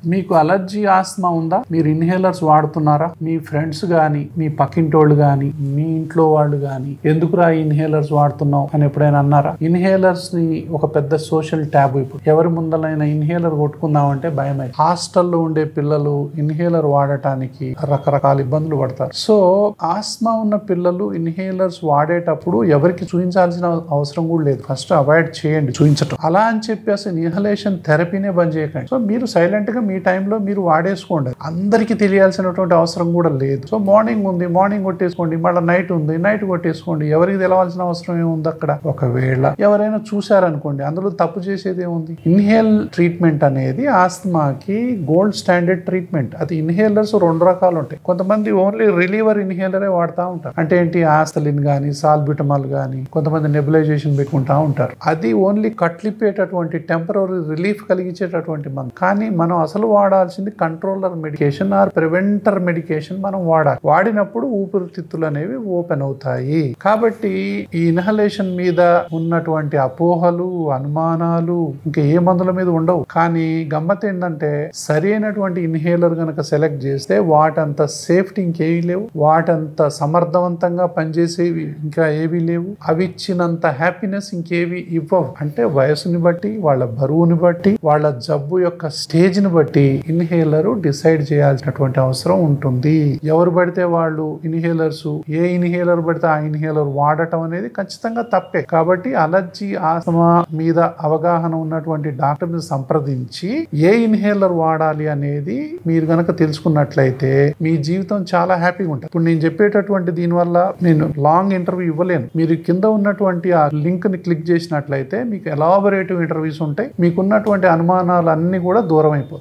మీకు అలర్జీ ఆస్మా ఉందా? మీరు ఇన్హేలర్స్ వాడుతున్నారా? మీ ఫ్రెండ్స్ గాని, మీ పక్కింటోళ్ళు గాని, మీ ఇంట్లో వాళ్ళు గాని ఎందుకురా ఇన్హేలర్స్ వాడుతున్నావు అని ఎప్పుడైనా అన్నారా? ఇన్హేలర్స్ ని ఒక పెద్ద సోషల్ ట్యాబు. ఇప్పుడు ఎవరి ముందలైనా ఇన్హేలర్ కొట్టుకుందామంటే భయమే. హాస్టల్లో ఉండే పిల్లలు ఇన్హేలర్ వాడటానికి రకరకాల ఇబ్బందులు పడతారు. సో ఆస్మా ఉన్న పిల్లలు ఇన్హేలర్స్ వాడేటప్పుడు ఎవరికి చూపించాల్సిన అవసరం కూడా లేదు. ఫస్ట్ అవాయిడ్ చేయండి చూపించటం. అలా అని చెప్పి అసలు ఇన్హలేషన్ థెరపీనే బంద్ చేయకండి. సో మీరు సైలెంట్ గా మీ టైంలో మీరు వాడేసుకోండి. అందరికి తెలియాల్సినటువంటి అవసరం కూడా లేదు. సో మార్నింగ్ ఉంది, మార్నింగ్ కొట్టేసుకోండి. మళ్ళీ నైట్ ఉంది, నైట్ కొట్టేసుకోండి. ఎవరికి తెలవాల్సిన అవసరం ఏముంది అక్కడ? ఒకవేళ ఎవరైనా చూశారనుకోండి, అందులో తప్పు చేసేది ఏముంది? ఇన్హేల్ ట్రీట్మెంట్ అనేది ఆస్తమాకి గోల్డ్ స్టాండర్డ్ ట్రీట్మెంట్. అది ఇన్హేలర్స్ రెండు రకాలు ఉంటాయి. కొంతమంది ఓన్లీ రిలీవర్ ఇన్హేలరే వాడుతూ ఉంటారు. అంటే ఏంటి, ఆస్తలిన్ గానీ సాల్బిటమాల్ గానీ, కొంతమంది నెబులైజేషన్ పెట్టుకుంటా ఉంటారు. అది ఓన్లీ కట్లిప్పేటటువంటి టెంపరరీ రిలీఫ్ కలిగించేటటువంటి మందు. కానీ మనం అసలు వాడాల్సింది controller medication or preventer medication మనం వాడాలి. వాడినప్పుడు ఊపిరితిత్తులు అనేవి ఓపెన్ అవుతాయి. కాబట్టి ఈ ఇన్హలేషన్ మీద ఉన్నటువంటి అపోహలు, అనుమానాలు ఇంకా ఏ మందుల మీద ఉండవు. కానీ గమ్మత్ ఏంటంటే సరి అయినటువంటి ఇన్హేలర్ గనక సెలెక్ట్ చేస్తే వాటంత సేఫ్టీ ఇంకేవి లేవు, వాటంత సమర్థవంతంగా పనిచేసేవి ఇంకా ఏవి లేవు, అవి ఇచ్చినంత హ్యాపీనెస్ ఇంకేవి ఇవ్వవు. అంటే వయసుని బట్టి, వాళ్ళ బరువుని బట్టి, వాళ్ళ జబ్బు యొక్క స్టేజ్ ని బట్టి ఇన్హేలర్ డిసైడ్ చేయాల్సినటువంటి అవసరం ఉంటుంది. ఎవరు పడితే వాళ్ళు ఇన్హేలర్స్, ఏ ఇన్హేలర్ పడితే ఆ ఇన్హేలర్ వాడటం అనేది ఖచ్చితంగా తప్పే. కాబట్టి అలర్జీ ఆస్తమా మీద అవగాహన ఉన్నటువంటి డాక్టర్ ని సంప్రదించి ఏ ఇన్హేలర్ వాడాలి అనేది మీరు గనక తెలుసుకున్నట్లయితే మీ జీవితం చాలా హ్యాపీగా ఉంటుంది. ఇప్పుడు నేను చెప్పేటటువంటి దీనివల్ల నేను లాంగ్ ఇంటర్వ్యూ ఇవ్వలేను. మీరు కింద ఉన్నటువంటి ఆ లింక్ ని క్లిక్ చేసినట్లయితే మీకు ఎలాబొరేటివ్ ఇంటర్వ్యూస్ ఉంటాయి. మీకున్నటువంటి అనుమానాలు అన్ని కూడా దూరం అయిపోతాయి.